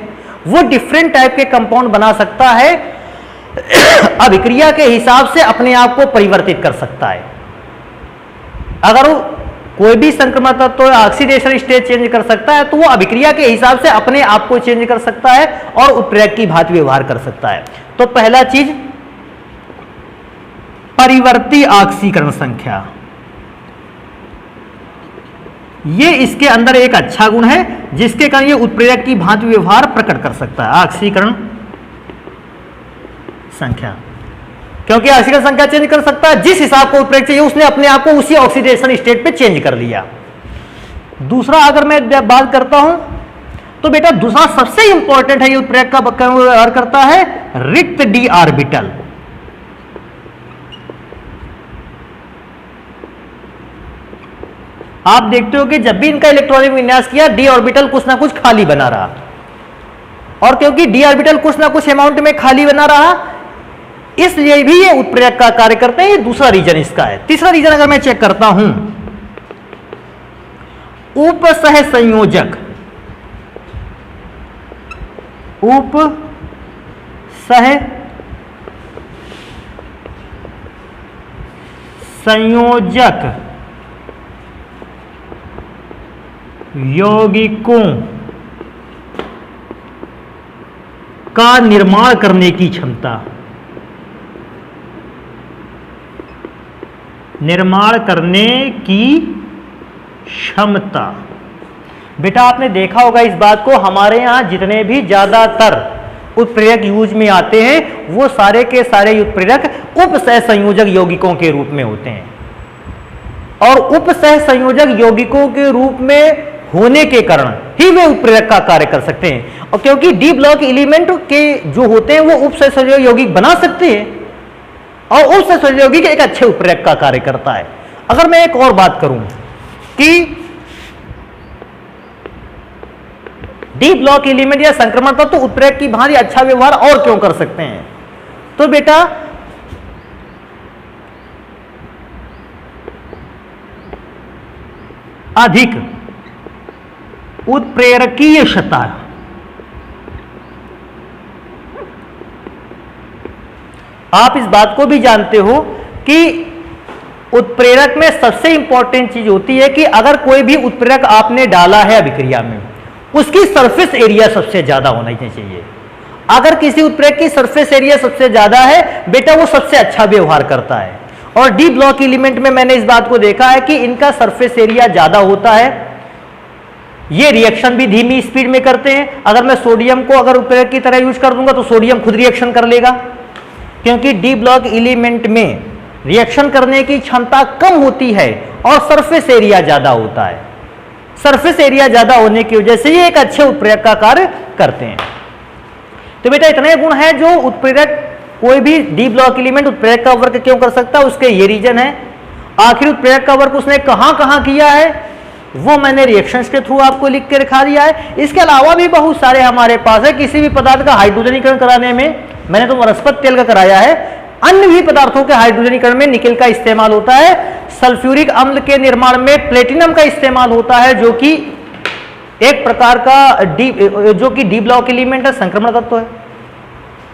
वो डिफरेंट टाइप के कंपाउंड बना सकता है, अभिक्रिया के हिसाब से अपने आप को परिवर्तित कर सकता है। अगर कोई भी संक्रमण तत्व ऑक्सीडेशन स्टेज चेंज कर सकता है तो वो अभिक्रिया के हिसाब से अपने आप को चेंज कर सकता है और उत्प्रेरक की भांति व्यवहार कर सकता है। तो पहला चीज, परिवर्ती ऑक्सीकरण संख्या, ये इसके अंदर एक अच्छा गुण है जिसके कारण ये उत्प्रेरक की भांति व्यवहार प्रकट कर सकता है। ऑक्सीकरण संख्या, क्योंकि ऑक्सीकरण संख्या चेंज कर सकता है, जिस हिसाब को उत्प्रेरक चाहिए उसने अपने आप को उसी ऑक्सीडेशन स्टेट पे चेंज कर लिया। दूसरा अगर मैं बात करता हूं तो बेटा दूसरा सबसे इंपॉर्टेंट है, ये उत्प्रेरक का व्यवहार करता है रिक्त डी ऑर्बिटल। आप देखते हो कि जब भी इनका इलेक्ट्रॉनिक विन्यास किया डी ऑर्बिटल कुछ ना कुछ खाली बना रहा, और क्योंकि डी ऑर्बिटल कुछ ना कुछ अमाउंट में खाली बना रहा इसलिए भी ये उत्प्रेरक का कार्य करते हैं। ये दूसरा रीजन इसका है। तीसरा रीजन अगर मैं चेक करता हूं, उपसह संयोजक, उपसह संयोजक यौगिकों का निर्माण करने की क्षमता, निर्माण करने की क्षमता। बेटा आपने देखा होगा इस बात को, हमारे यहां जितने भी ज्यादातर उत्प्रेरक यूज में आते हैं वो सारे के सारे उत्प्रेरक उपसह संयोजक यौगिकों के रूप में होते हैं, और उपसह संयोजक यौगिकों के रूप में होने के कारण ही वे उत्प्रेरक का कार्य कर सकते हैं। और क्योंकि डी ब्लॉक एलिमेंट के जो होते हैं वो उपसह संयोजक यौगिक बना सकते हैं और उपसह संयोजक यौगिक एक अच्छे उत्प्रेरक का कार्य करता है। अगर मैं एक और बात करूं कि डी ब्लॉक एलिमेंट या संक्रमण तत्व तो उत्प्रेरक की भांति अच्छा व्यवहार और क्यों कर सकते हैं, तो बेटा अधिक उत्प्रेरकीयता, आप इस बात को भी जानते हो कि उत्प्रेरक में सबसे इंपॉर्टेंट चीज होती है कि अगर कोई भी उत्प्रेरक आपने डाला है अभिक्रिया में, उसकी सरफेस एरिया सबसे ज्यादा होना चाहिए। अगर किसी उत्प्रेरक की सरफेस एरिया सबसे ज्यादा है बेटा वो सबसे अच्छा व्यवहार करता है। और डी ब्लॉक एलिमेंट में मैंने इस बात को देखा है कि इनका सरफेस एरिया ज्यादा होता है, ये रिएक्शन भी धीमी स्पीड में करते हैं। अगर मैं सोडियम को अगर उत्प्रेरक की तरह यूज कर दूंगा तो सोडियम खुद रिएक्शन कर लेगा, क्योंकि डी ब्लॉक एलिमेंट में रिएक्शन करने की क्षमता कम होती है और सरफेस एरिया ज्यादा होता है। सरफेस एरिया ज्यादा होने की वजह से ये एक अच्छे उत्प्रेरक का कार्य करते हैं। तो बेटा इतने गुण हैं जो उत्प्रेरक, कोई भी डी ब्लॉक एलिमेंट उत्प्रेरक का वर्क क्यों कर सकता है, उसके ये रीजन है। आखिर उत्प्रेरक का वर्क उसने कहां कहां किया है वो मैंने रिएक्शंस के थ्रू आपको लिख के दिखा दिया है। इसके अलावा भी बहुत सारे हमारे पास है। किसी भी पदार्थ का हाइड्रोजनीकरण कराने में, मैंने तो वनस्पत तेल का कराया है, अन्य भी पदार्थों के हाइड्रोजनीकरण में निकेल का इस्तेमाल होता है। सल्फ्यूरिक अम्ल के निर्माण में प्लेटिनम का इस्तेमाल होता है, जो कि एक प्रकार का जो कि डी ब्लॉक एलिमेंट है, संक्रमण तत्व है।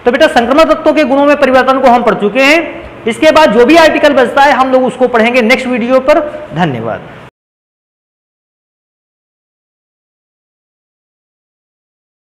तो बेटा संक्रमण तत्वों के गुणों में परिवर्तन को हम पढ़ चुके हैं। इसके बाद जो भी आर्टिकल बचता है हम लोग उसको पढ़ेंगे नेक्स्ट वीडियो पर। धन्यवाद।